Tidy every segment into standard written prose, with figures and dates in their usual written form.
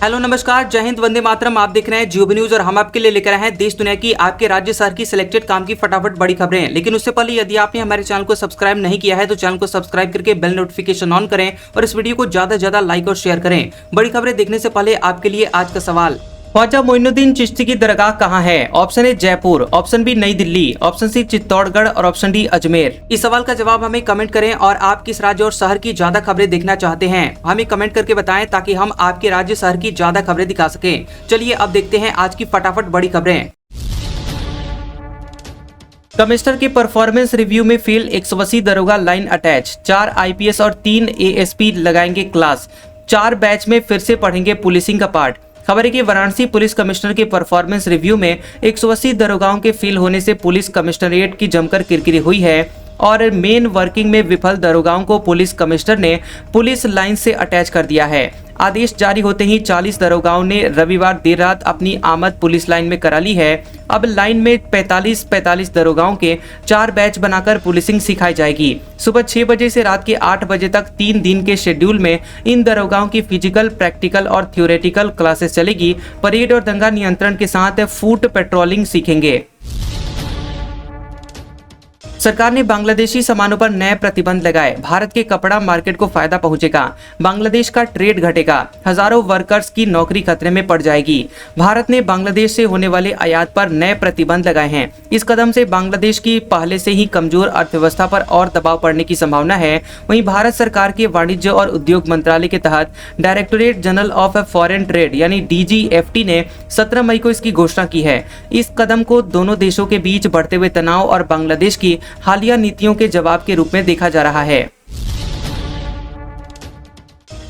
Hello नमस्कार, जय हिंद, वंदे मातरम। आप देख रहे हैं जियो न्यूज और हम आपके लिए लेकर आए हैं देश दुनिया की आपके राज्य शहर की सिलेक्टेड काम की फटाफट बड़ी खबरें। लेकिन उससे पहले यदि आपने हमारे चैनल को सब्सक्राइब नहीं किया है तो चैनल को सब्सक्राइब करके बेल नोटिफिकेशन ऑन करें और इस वीडियो को ज्यादा से ज्यादा लाइक और शेयर करें। बड़ी खबरें देखने से पहले आपके लिए आज का सवाल, ख्वाजा मोइनुद्दीन चिश्ती की दरगाह कहाँ है? Option A Jaipur, option B Nai Delhi, option C Chittorgarh और ऑप्शन डी अजमेर। इस सवाल का जवाब हमें कमेंट करें और आप किस राज्य और शहर की ज्यादा खबरें देखना चाहते हैं हमें कमेंट करके बताएं ताकि हम आपके राज्य शहर की ज्यादा खबरें दिखा सकें। चलिए अब देखते हैं आज की फटाफट बड़ी खबरें। कमिश्नर के परफॉर्मेंस रिव्यू में फेल 180 दरोगा लाइन अटैच, 4 आईपीएस और 3 एएसपी लगाएंगे क्लास, 4 बैच में फिर से पढ़ेंगे पुलिसिंग का पार्ट। खबर है कि वाराणसी पुलिस कमिश्नर के परफॉर्मेंस रिव्यू में 180 दरोगाओं के फेल होने से पुलिस कमिश्नरेट की जमकर किरकिरी हुई है और मेन वर्किंग में विफल दरोगाओं को पुलिस कमिश्नर ने पुलिस लाइन से अटैच कर दिया है। आदेश जारी होते ही 40 दरोगाओं ने रविवार देर रात अपनी आमद पुलिस लाइन में करा ली है। अब लाइन में 45 दरोगाओं के 4 बैच बनाकर पुलिसिंग सिखाई जाएगी। सुबह 6 बजे से रात के 8 बजे तक 3 दिन के शेड्यूल में इन दरोगाओं की फिजिकल, प्रैक्टिकल और थ्योरेटिकल क्लासेस चलेगी। परेड और दंगा नियंत्रण के साथ फुट पेट्रोलिंग सीखेंगे। सरकार ने बांग्लादेशी सामानों पर नए प्रतिबंध लगाए, भारत के कपड़ा मार्केट को फायदा पहुंचेगा, बांग्लादेश का ट्रेड घटेगा, हजारों वर्कर्स की नौकरी खतरे में पड़ जाएगी। भारत ने बांग्लादेश से होने वाले आयात पर नए प्रतिबंध लगाए हैं। इस कदम से बांग्लादेश की पहले से ही कमजोर अर्थव्यवस्था पर और दबाव पड़ने की संभावना है। वहीं भारत सरकार के वाणिज्य और उद्योग मंत्रालय के तहत directorate general of foreign trade यानी DGFT ने 17 मई को इसकी घोषणा की है। इस कदम को दोनों देशों के बीच बढ़ते हुए तनाव और बांग्लादेश की हालिया नीतियों के जवाब के रूप में देखा जा रहा है।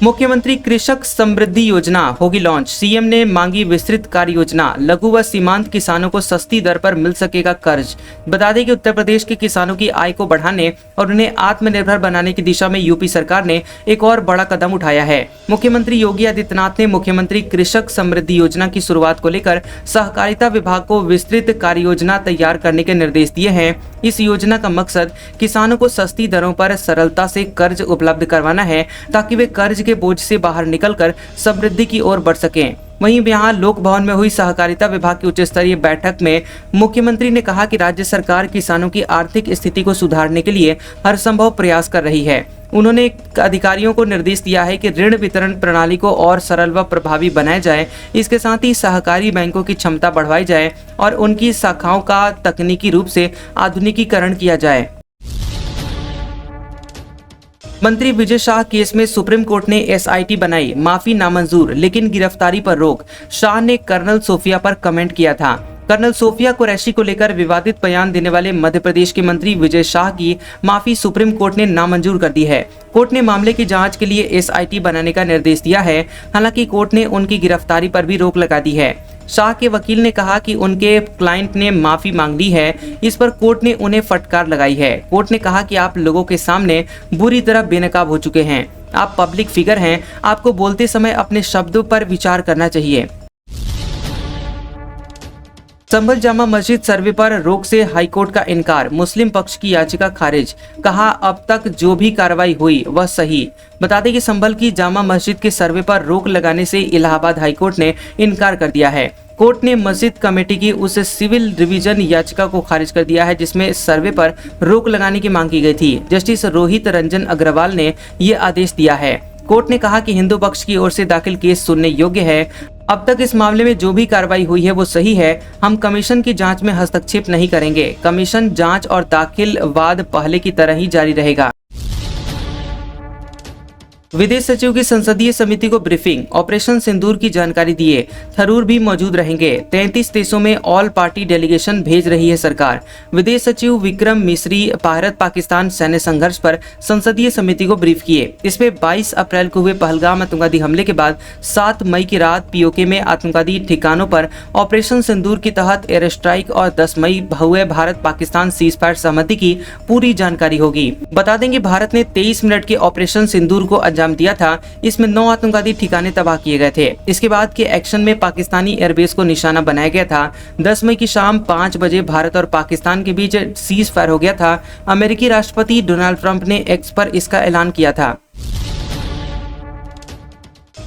मुख्यमंत्री कृषक समृद्धि योजना होगी लॉन्च, सीएम ने मांगी विस्तृत कार्य योजना, लघु व सीमांत किसानों को सस्ती दर पर मिल सकेगा कर्ज। बता दें कि उत्तर प्रदेश के किसानों की आय को बढ़ाने और उन्हें आत्मनिर्भर बनाने की दिशा में यूपी सरकार ने एक और बड़ा कदम उठाया है। मुख्यमंत्री योगी आदित्यनाथ ने मुख्यमंत्री कृषक समृद्धि योजना की शुरुआत को लेकर सहकारिता विभाग को विस्तृत कार्य योजना तैयार करने के निर्देश दिए हैं। इस योजना का मकसद किसानों को सस्ती दरों पर सरलता से कर्ज उपलब्ध करवाना है ताकि वे कर्ज के बोझ से बाहर निकलकर समृद्धि की ओर बढ़ सकें। वहीं यहाँ लोक भवन में हुई सहकारिता विभाग की उच्च स्तरीय बैठक में मुख्यमंत्री ने कहा कि राज्य सरकार किसानों की आर्थिक स्थिति को सुधारने के लिए हर संभव प्रयास कर रही है। उन्होंने अधिकारियों को निर्देश दिया है कि ऋण वितरण प्रणाली को और सरल व प्रभावी बनाया जाए। इसके साथ ही सहकारी बैंकों की क्षमता बढ़ाई जाए और उनकी शाखाओं का तकनीकी रूप से आधुनिकीकरण किया जाए। मंत्री विजय शाह केस में सुप्रीम कोर्ट ने SIT बनाई, माफी नामंजूर लेकिन गिरफ्तारी पर रोक। शाह ने कर्नल सोफिया पर कमेंट किया था। कर्नल सोफिया कुरैशी को लेकर विवादित बयान देने वाले मध्य प्रदेश के मंत्री विजय शाह की माफी सुप्रीम कोर्ट ने नामंजूर कर दी है। कोर्ट ने मामले की जांच के लिए SIT बनाने का निर्देश दिया है। हालांकि कोर्ट ने उनकी गिरफ्तारी पर भी रोक लगा दी है। शाह के वकील ने कहा कि उनके क्लाइंट ने माफी मांग ली है। इस पर कोर्ट ने उन्हें फटकार लगाई है। कोर्ट ने कहा कि आप लोगों के सामने बुरी तरह बेनकाब हो चुके हैं। आप पब्लिक फिगर हैं, आपको बोलते समय अपने शब्दों पर विचार करना चाहिए। संभल जामा मस्जिद सर्वे पर रोक से हाईकोर्ट का इनकार, मुस्लिम पक्ष की याचिका खारिज। कहा अब तक जो भी कार्रवाई हुई वह सही। बता दें कि संभल की जामा मस्जिद के सर्वे पर रोक लगाने से इलाहाबाद हाईकोर्ट ने इनकार कर दिया है। कोर्ट ने मस्जिद कमेटी की उस सिविल रिवीजन याचिका को खारिज कर दिया है जिसमें सर्वे पर रोक लगाने की मांग की गई थी। जस्टिस रोहित रंजन अग्रवाल ने ये आदेश दिया है। कोर्ट ने कहा कि हिंदू पक्ष की ओर से दाखिल केस सुनने योग्य है। अब तक इस मामले में जो भी कार्रवाई हुई है वो सही है। हम कमीशन की जांच में हस्तक्षेप नहीं करेंगे। कमीशन जांच और दाखिल वाद पहले की तरह ही जारी रहेगा। विदेश सचिव की संसदीय समिति को ब्रीफिंग, ऑपरेशन सिंदूर की जानकारी दिए। थरूर भी मौजूद रहेंगे। 33 देशों में ऑल पार्टी डेलीगेशन भेज रही है सरकार। विदेश सचिव विक्रम मिस्री भारत पाकिस्तान सैन्य संघर्ष पर संसदीय समिति को ब्रीफ किए। इसमें 22 अप्रैल को हुए पहलगाम आतंकवादी हमले के बाद 7 मई की रात POK में आतंकवादी ठिकानों पर ऑपरेशन सिंदूर के तहत एयर स्ट्राइक और 10 मई हुए भारत पाकिस्तान सीज फायर सहमति की पूरी जानकारी होगी। बता देंगे भारत ने 23 मिनट के ऑपरेशन सिंदूर को दिया था। इसमें 9 आतंकवादी ठिकाने तबाह किए गए थे। इसके बाद के एक्शन में पाकिस्तानी एयरबेस को निशाना बनाया गया था। 10 मई की शाम 5 बजे भारत और पाकिस्तान के बीच सीज फायर हो गया था। अमेरिकी राष्ट्रपति डोनाल्ड ट्रंप ने एक्स पर इसका ऐलान किया था।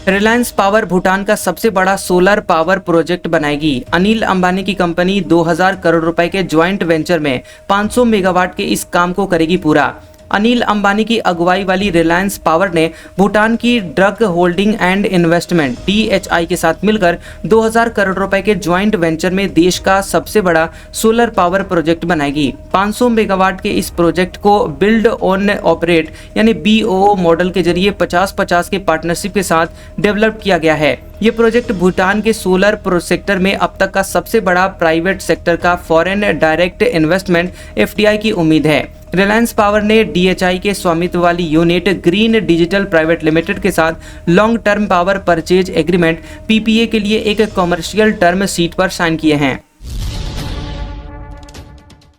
रिलायंस पावर भूटान का सबसे बड़ा सोलर पावर प्रोजेक्ट बनाएगी। अनिल अंबानी की कंपनी 2000 करोड़ रुपए के ज्वाइंट वेंचर में 500 मेगावाट के इस काम को करेगी पूरा। अनिल अंबानी की अगुवाई वाली रिलायंस पावर ने भूटान की drug holding and investment DHI के साथ मिलकर 2000 करोड़ रुपए के ज्वाइंट वेंचर में देश का सबसे बड़ा सोलर पावर प्रोजेक्ट बनाएगी। 500 मेगावाट के इस प्रोजेक्ट को बिल्ड ऑन ऑपरेट यानी BOO मॉडल के जरिए 50-50 के पार्टनरशिप के साथ डेवलप किया गया है। ये प्रोजेक्ट भूटान के सोलर सेक्टर में अब तक का सबसे बड़ा प्राइवेट सेक्टर का फॉरेन डायरेक्ट इन्वेस्टमेंट FDI की उम्मीद है। रिलायंस पावर ने DHI के स्वामित्व वाली unit green digital private limited के साथ long term power purchase agreement PPA के लिए एक कमर्शियल टर्म शीट पर साइन किए हैं।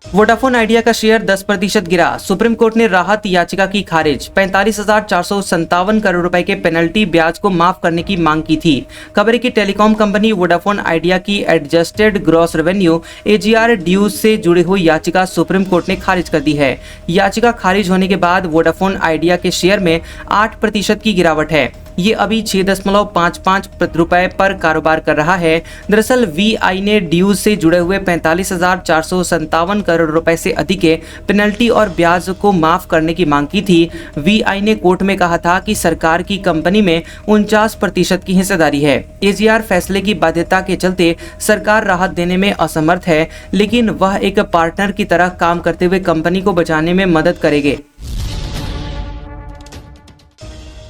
वोडाफोन आइडिया का शेयर 10% गिरा। सुप्रीम कोर्ट ने राहत याचिका की खारिज। 45,457 करोड़ रुपए के पेनल्टी ब्याज को माफ करने की मांग की थी। खबर है कि टेलीकॉम कंपनी वोडाफोन आइडिया की adjusted gross revenue AGR dues से जुड़ी हुई याचिका सुप्रीम कोर्ट ने खारिज कर दी है। याचिका खारिज होने के बाद वोडाफोन आइडिया के शेयर में 8% की गिरावट है। ये अभी 6.55 रुपए पर कारोबार कर रहा है। दरअसल VI ने ड्यूज से जुड़े हुए 45,457 करोड़ रुपए से अधिक के पेनल्टी और ब्याज को माफ करने की मांग की थी। VI ने कोर्ट में कहा था कि सरकार की कंपनी में 49% की हिस्सेदारी है। AGR फैसले की बाध्यता के चलते सरकार राहत देने में असमर्थ है, लेकिन वह एक पार्टनर की तरह काम करते हुए कंपनी को बचाने में मदद करेंगे।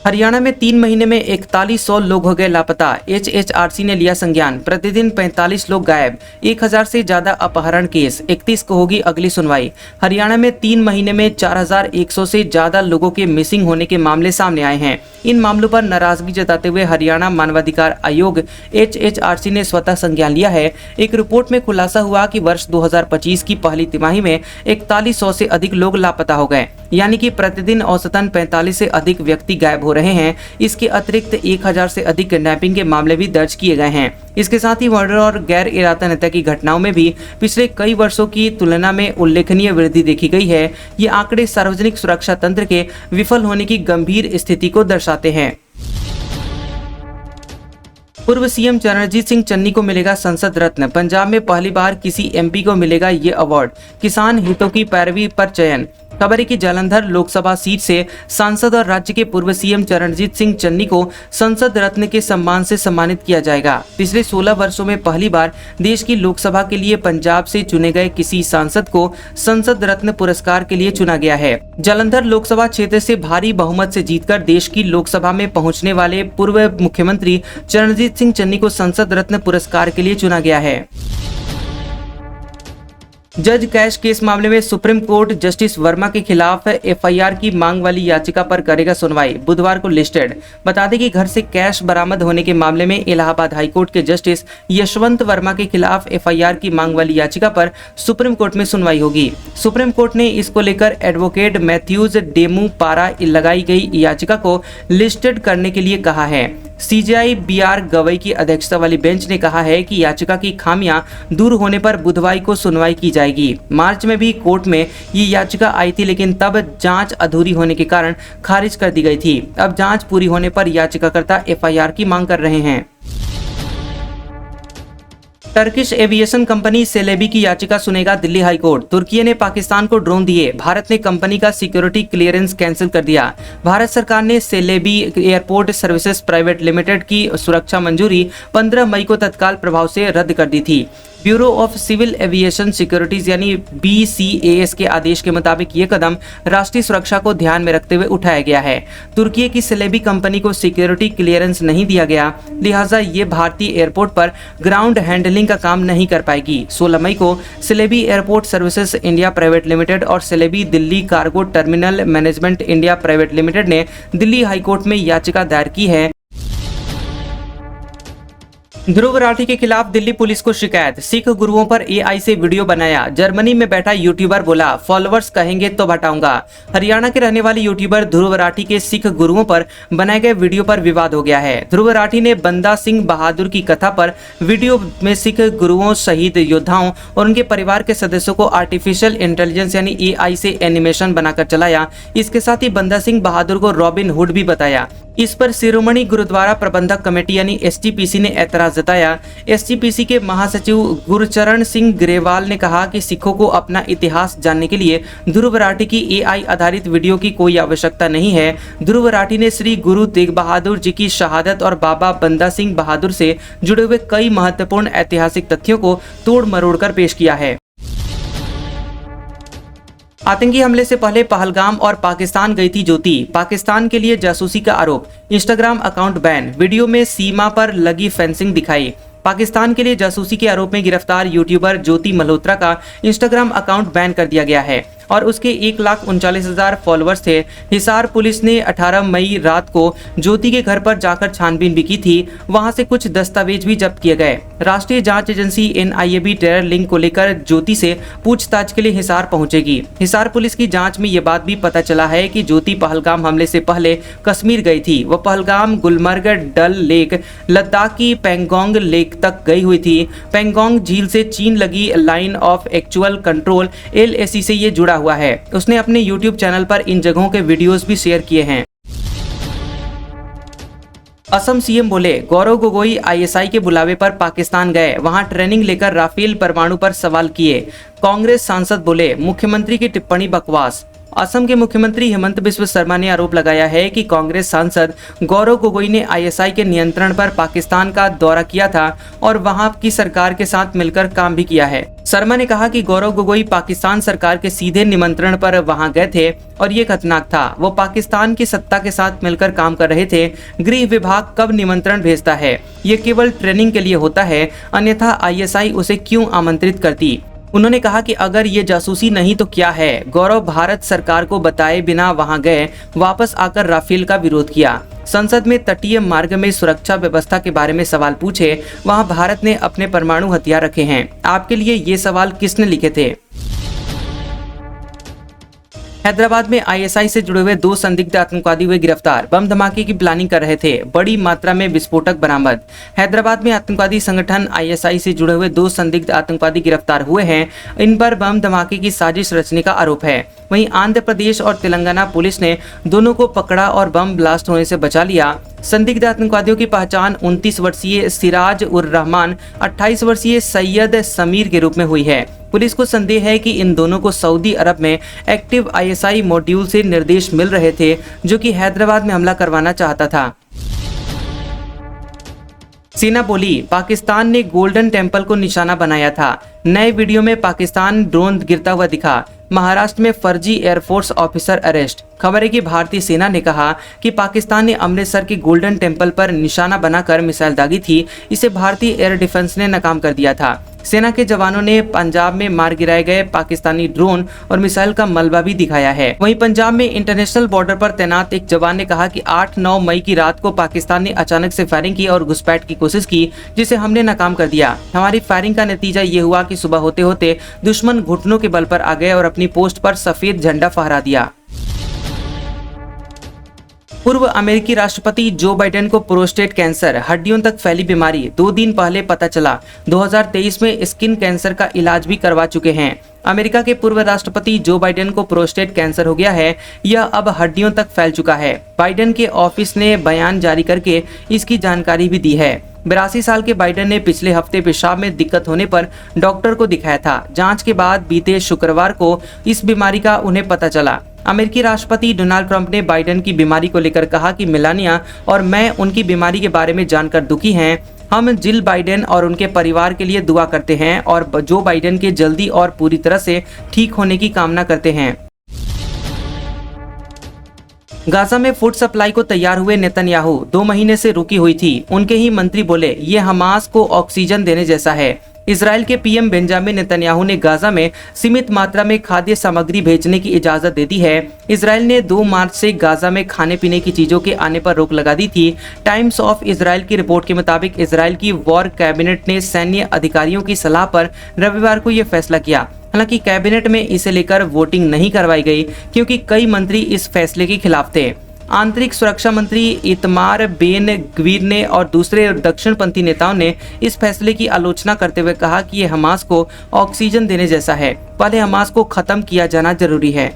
हरियाणा में 3 महीने में 4100 लोग हो गए लापता। HHRC ने लिया संज्ञान। प्रतिदिन 45 लोग गायब। 1000 से ज्यादा अपहरण केस। 31 को होगी अगली सुनवाई। हरियाणा में 3 महीने में 4100 से ज्यादा लोगों के मिसिंग होने के मामले सामने आए हैं। इन मामलों पर नाराजगी जताते हुए हरियाणा मानवाधिकार आयोग HHRC ने स्वतः संज्ञान लिया है। एक रिपोर्ट में खुलासा हुआ कि वर्ष 2025 की पहली तिमाही में 4100 से अधिक लोग लापता हो गए, यानी कि प्रतिदिन औसतन 45 से अधिक व्यक्ति गायब हो रहे हैं। इसके अतिरिक्त 1000 से अधिक किडनैपिंग के मामले भी दर्ज किए गए हैं। इसके साथ ही मर्डर और गैर इरादा हत्या की घटनाओं में भी पिछले कई वर्षों की तुलना में उल्लेखनीय वृद्धि देखी गई है। ये आंकड़े सार्वजनिक सुरक्षा तंत्र के विफल होने की गंभीर स्थिति को दर्शाते हैं। पूर्व CM चरणजीत सिंह चन्नी को मिलेगा संसद रत्न। पंजाब में पहली बार किसी MP को मिलेगा ये अवार्ड। किसान हितों की पैरवी पर चयन। खबर है कि जालंधर लोकसभा सीट से सांसद और राज्य के पूर्व CM चरणजीत सिंह चन्नी को संसद रत्न के सम्मान से सम्मानित किया जाएगा। पिछले 16 वर्षों में पहली बार देश की लोकसभा के लिए पंजाब से चुने गए किसी सांसद को संसद रत्न पुरस्कार के लिए चुना गया है। जालंधर लोकसभा क्षेत्र से भारी बहुमत से जीतकर देश की लोकसभा में पहुंचने वाले पूर्व मुख्यमंत्री चरणजीत सिंह चन्नी को संसद रत्न पुरस्कार के लिए चुना गया है। जज कैश केस मामले में सुप्रीम कोर्ट जस्टिस वर्मा के खिलाफ FIR की मांग वाली याचिका पर करेगा सुनवाई। बुधवार को लिस्टेड। बता दें कि घर से कैश बरामद होने के मामले में इलाहाबाद हाईकोर्ट के जस्टिस यशवंत वर्मा के खिलाफ FIR की मांग वाली याचिका पर सुप्रीम कोर्ट में सुनवाई होगी। सुप्रीम कोर्ट ने इसको लेकर एडवोकेट मैथ्यूज डेमू पारा लगाई गई याचिका को लिस्टेड करने के लिए कहा है। CJI BR गवई की अध्यक्षता वाली बेंच ने कहा है कि याचिका की खामियां दूर होने पर बुधवार को सुनवाई की जाएगी। मार्च में भी कोर्ट में ये याचिका आई थी, लेकिन तब जांच अधूरी होने के कारण खारिज कर दी गई थी। अब जांच पूरी होने पर याचिकाकर्ता FIR की मांग कर रहे हैं। टर्किश एविएशन कंपनी सेलेबी की याचिका सुनेगा दिल्ली हाईकोर्ट। तुर्की ने पाकिस्तान को ड्रोन दिए। भारत ने कंपनी का सिक्योरिटी क्लियरेंस कैंसिल कर दिया। भारत सरकार ने Celebi airport services private limited की सुरक्षा मंजूरी 15 मई को तत्काल प्रभाव से रद्द कर दी थी। Bureau of civil aviation securities यानी BCAS के आदेश के मुताबिक ये कदम राष्ट्रीय सुरक्षा को ध्यान में रखते हुए उठाया गया है। तुर्की की सेलेबी कंपनी को सिक्योरिटी क्लियरेंस नहीं दिया गया, लिहाजा ये भारतीय एयरपोर्ट पर ग्राउंड हैंडलिंग का काम नहीं कर पाएगी। 16 मई को Celebi airport services India private limited और Celebi Delhi cargo terminal management India private limited ने दिल्ली हाईकोर्ट में याचिका दायर की है। ध्रुव राठी के खिलाफ दिल्ली पुलिस को शिकायत। सिख गुरुओं पर AI से वीडियो बनाया। जर्मनी में बैठा यूट्यूबर बोला, फॉलोअर्स कहेंगे तो हटाऊंगा। हरियाणा के रहने वाले यूट्यूबर ध्रुव राठी के सिख गुरुओं पर बनाए गए वीडियो पर विवाद हो गया है। ध्रुव राठी ने बंदा सिंह बहादुर की कथा पर वीडियो में सिख गुरुओं, शहीद योद्धाओं और उनके परिवार के सदस्यों को आर्टिफिशियल इंटेलिजेंस यानी AI से एनिमेशन बनाकर चलाया। इसके साथ ही बंदा सिंह बहादुर को रॉबिन हुड भी बताया। इस पर शिरोमणि गुरुद्वारा प्रबंधक कमेटी यानी एसजीपीसी ने ऐतराज जताया। एसजीपीसी के महासचिव गुरचरण सिंह ग्रेवाल ने कहा कि सिखों को अपना इतिहास जानने के लिए ध्रुव राठी की एआई आधारित वीडियो की कोई आवश्यकता नहीं है। ध्रुव राठी ने श्री गुरु तेग बहादुर जी की शहादत और बाबा बंदा सिंह बहादुर से जुड़े हुए कई महत्वपूर्ण ऐतिहासिक तथ्यों को तोड़ मरोड़ कर पेश किया है। आतंकी हमले से पहले पहलगाम और पाकिस्तान गई थी ज्योति, पाकिस्तान के लिए जासूसी का आरोप, इंस्टाग्राम अकाउंट बैन, वीडियो में सीमा पर लगी फेंसिंग दिखाई। पाकिस्तान के लिए जासूसी के आरोप में गिरफ्तार यूट्यूबर ज्योति मल्होत्रा का इंस्टाग्राम अकाउंट बैन कर दिया गया है और उसके 1,39,000 फॉलोअर्स थे। हिसार पुलिस ने 18 मई रात को ज्योति के घर पर जाकर छानबीन भी की थी। वहां से कुछ दस्तावेज भी जब्त किए गए। राष्ट्रीय जांच एजेंसी एनआईए भी टेरर लिंक को लेकर ज्योति से पूछताछ के लिए हिसार पहुंचेगी। हिसार पुलिस की जांच में ये बात भी पता चला है कि ज्योति पहलगाम हमले से पहले कश्मीर गई थी। वह पहलगाम, गुलमर्ग, डल लेक, लद्दाख की पेंगोंग लेक तक गई हुई थी। पेंगोंग झील से चीन लगी line of actual control LAC से ये जुड़ा हुआ है। उसने अपने YouTube चैनल पर इन जगहों के वीडियोस भी शेयर किए हैं। असम सीएम बोले, गौरव गोगोई ISI के बुलावे पर पाकिस्तान गए, वहां ट्रेनिंग लेकर राफेल परमाणु पर सवाल किए। कांग्रेस सांसद बोले, मुख्यमंत्री की टिप्पणी बकवास। असम के मुख्यमंत्री हेमंत बिस्व शर्मा ने आरोप लगाया है कि कांग्रेस सांसद गौरव गोगोई ने ISI के नियंत्रण पर पाकिस्तान का दौरा किया था और वहां की सरकार के साथ मिलकर काम भी किया है। शर्मा ने कहा कि गौरव गोगोई पाकिस्तान सरकार के सीधे निमंत्रण पर वहां गए थे और ये खतरनाक था। वो पाकिस्तान की सत्ता के साथ मिलकर काम कर रहे थे। गृह विभाग कब निमंत्रण भेजता है? ये केवल ट्रेनिंग के लिए होता है, अन्यथा ISI उसे क्यों आमंत्रित करती? उन्होंने कहा कि अगर ये जासूसी नहीं तो क्या है? गौरव भारत सरकार को बताए बिना वहां गए, वापस आकर राफेल का विरोध किया। संसद में तटीय मार्ग में सुरक्षा व्यवस्था के बारे में सवाल पूछे। वहां भारत ने अपने परमाणु हथियार रखे हैं। आपके लिए ये सवाल किसने लिखे थे? हैदराबाद में ISI से जुड़े हुए 2 संदिग्ध आतंकवादी हुए गिरफ्तार, बम धमाके की प्लानिंग कर रहे थे, बड़ी मात्रा में विस्फोटक बरामद। हैदराबाद में आतंकवादी संगठन ISI से जुड़े हुए 2 संदिग्ध आतंकवादी गिरफ्तार हुए हैं। इन पर बम धमाके की साजिश रचने का आरोप है। वहीं आंध्र प्रदेश और तेलंगाना पुलिस ने दोनों को पकड़ा और बम ब्लास्ट होने से बचा लिया। संदिग्ध आतंकवादियों की पहचान 29 वर्षीय सिराज उर रहमान, 28 वर्षीय सैयद समीर के रूप में हुई है। पुलिस को संदेह है कि इन दोनों को सऊदी अरब में एक्टिव ISI मॉड्यूल से निर्देश मिल रहे थे, जो कि हैदराबाद में हमला करवाना चाहता था। सेना बोली, पाकिस्तान ने गोल्डन टेम्पल को निशाना बनाया था। नए वीडियो में पाकिस्तान ड्रोन गिरता हुआ दिखा। महाराष्ट्र में फर्जी एयरफोर्स ऑफिसर अरेस्ट। खबर है कि भारतीय सेना ने कहा कि पाकिस्तान ने अमृतसर के गोल्डन टेम्पल पर निशाना बनाकर मिसाइल दागी थी। इसे भारतीय एयर डिफेंस ने नाकाम कर दिया था। सेना के जवानों ने पंजाब में मार गिराए गए पाकिस्तानी ड्रोन और मिसाइल का मलबा भी दिखाया है। वहीं पंजाब में इंटरनेशनल बॉर्डर पर तैनात एक जवान ने कहा कि 8-9 मई की रात को पाकिस्तान ने अचानक से फायरिंग की और घुसपैठ की कोशिश की, जिसे हमने नाकाम कर दिया। हमारी फायरिंग का नतीजा ये हुआ कि सुबह होते होते दुश्मन घुटनों के बल पर आ गए और अपनी पोस्ट पर सफेद झंडा फहरा दिया। पूर्व अमेरिकी राष्ट्रपति जो बाइडेन को प्रोस्टेट कैंसर, हड्डियों तक फैली बीमारी, 2 दिन पहले पता चला। 2023 में स्किन कैंसर का इलाज भी करवा चुके हैं। अमेरिका के पूर्व राष्ट्रपति जो बाइडेन को प्रोस्टेट कैंसर हो गया है। यह अब हड्डियों तक फैल चुका है। बाइडेन के ऑफिस ने बयान जारी करके इसकी जानकारी भी दी है। 82 साल के बाइडेन ने पिछले हफ्ते पेशाब में दिक्कत होने पर डॉक्टर को दिखाया था। जांच के बाद बीते शुक्रवार को इस बीमारी का उन्हें पता चला। अमेरिकी राष्ट्रपति डोनाल्ड ट्रंप ने बाइडेन की बीमारी को लेकर कहा कि मेलानिया और मैं उनकी बीमारी के बारे में जानकर दुखी हैं। हम जिल बाइडेन और उनके परिवार के लिए दुआ करते हैं और जो बाइडेन के जल्दी और पूरी तरह से ठीक होने की कामना करते हैं। गाजा में फूड सप्लाई को तैयार हुए नेतन्याहू 2 महीने से रुकी हुई थी। उनके ही मंत्री बोले, ये हमास को ऑक्सीजन देने जैसा है। इजराइल के पीएम बेंजामिन नेतन्याहू ने गाजा में सीमित मात्रा में खाद्य सामग्री भेजने की इजाजत दे दी है। इजराइल ने 2 मार्च से गाजा में खाने पीने की चीजों के आने पर रोक लगा दी थी। टाइम्स ऑफ इजराइल की रिपोर्ट के मुताबिक इजराइल की वॉर कैबिनेट ने सैन्य अधिकारियों की सलाह पर रविवार को यह फैसला किया। हालांकि कैबिनेट में इसे लेकर वोटिंग नहीं करवाई गई क्योंकि कई मंत्री इस फैसले के खिलाफ थे। आंतरिक सुरक्षा मंत्री इतमार बेन ग्वीर ने और दूसरे दक्षिणपंथी नेताओं ने इस फैसले की आलोचना करते हुए कहा कि ये हमास को ऑक्सीजन देने जैसा है। पहले हमास को खत्म किया जाना जरूरी है।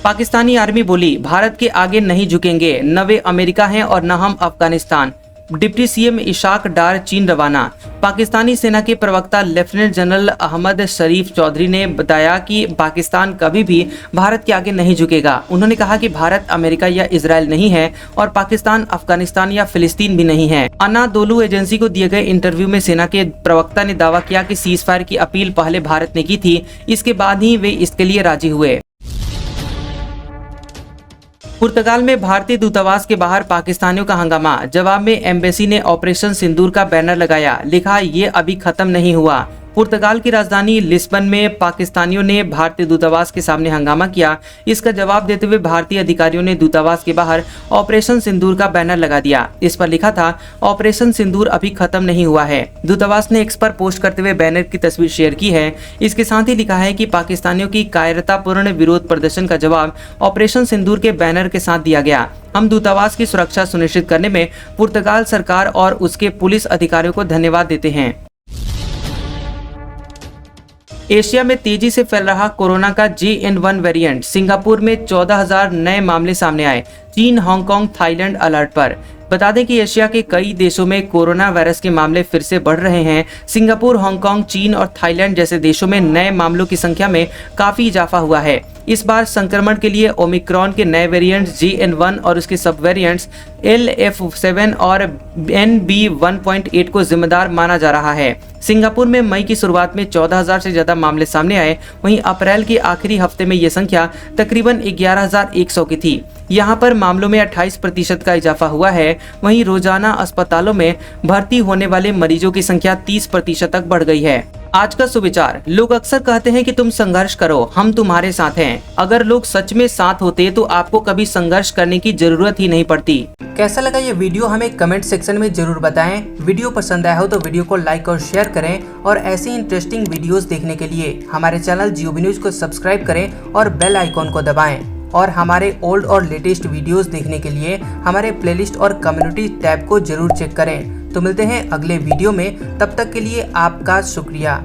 पाकिस्तानी आर्मी बोली, भारत के आगे नहीं झुकेंगे, न वे अमेरिका हैं और न हम अफगानिस्तान। डिप्टी सीएम इशाक डार चीन रवाना। पाकिस्तानी सेना के प्रवक्ता लेफ्टिनेंट जनरल अहमद शरीफ चौधरी ने बताया कि पाकिस्तान कभी भी भारत के आगे नहीं झुकेगा। उन्होंने कहा कि भारत अमेरिका या इजराइल नहीं है और पाकिस्तान अफगानिस्तान या फिलिस्तीन भी नहीं है। अनादोलू एजेंसी को दिए गए इंटरव्यू में सेना के प्रवक्ता ने दावा किया कि सीज फायर की अपील पहले भारत ने की थी, इसके बाद ही वे इसके लिए राजी हुए। पुर्तगाल में भारतीय दूतावास के बाहर पाकिस्तानियों का हंगामा। जवाब में एम्बेसी ने ऑपरेशन सिंदूर का बैनर लगाया, लिखा ये अभी खत्म नहीं हुआ। पुर्तगाल की राजधानी लिस्बन में पाकिस्तानियों ने भारतीय दूतावास के सामने हंगामा किया। इसका जवाब देते हुए भारतीय अधिकारियों ने दूतावास के बाहर ऑपरेशन सिंदूर का बैनर लगा दिया। इस पर लिखा था, ऑपरेशन सिंदूर अभी खत्म नहीं हुआ है। दूतावास ने एक्स पर पोस्ट करते हुए बैनर की तस्वीर शेयर की है। इसके साथ ही लिखा है कि पाकिस्तानियों की कायरतापूर्ण विरोध प्रदर्शन का जवाब ऑपरेशन सिंदूर के बैनर के साथ दिया गया। हम दूतावास की सुरक्षा सुनिश्चित करने में पुर्तगाल सरकार और उसके पुलिस अधिकारियों को धन्यवाद देते हैं। एशिया में तेजी से फैल रहा कोरोना का JN1 वेरिएंट। सिंगापुर में 14,000 नए मामले सामने आए। चीन, हांगकांग, थाईलैंड अलर्ट पर। बता दें कि एशिया के कई देशों में कोरोना वायरस के मामले फिर से बढ़ रहे हैं। सिंगापुर, हांगकांग, चीन और थाईलैंड जैसे देशों में नए मामलों की संख्या में काफी इजाफा हुआ है। इस बार संक्रमण के लिए ओमिक्रॉन के नए वेरिएंट JN1 और उसके सब वेरिएंट्स LF7 और NB1.8 को जिम्मेदार माना जा रहा है। सिंगापुर में मई की शुरुआत में 14,000 से ज्यादा मामले सामने आए। वहीं अप्रैल के आखिरी हफ्ते में ये संख्या तकरीबन 11,100 की थी। यहाँ पर मामलों में 28% का इजाफा हुआ है। वहीं रोजाना अस्पतालों में भर्ती होने वाले मरीजों की संख्या 30% तक बढ़ गई है। आज का सुविचार। लोग अक्सर कहते हैं कि तुम संघर्ष करो, हम तुम्हारे साथ हैं। अगर लोग सच में साथ होते तो आपको कभी संघर्ष करने की जरूरत ही नहीं पड़ती। कैसा लगा ये वीडियो हमें कमेंट सेक्शन में जरूर बताएं। वीडियो पसंद आया हो तो वीडियो को लाइक और शेयर करें और ऐसी इंटरेस्टिंग वीडियोस देखने के लिए हमारे चैनल जियोबी न्यूज को सब्सक्राइब करें और बेल आइकॉन को दबाएं। और हमारे ओल्ड और लेटेस्ट वीडियोस देखने के लिए हमारे प्लेलिस्ट और कम्युनिटी टैब को जरूर चेक करें। तो मिलते हैं अगले वीडियो में, तब तक के लिए आपका शुक्रिया।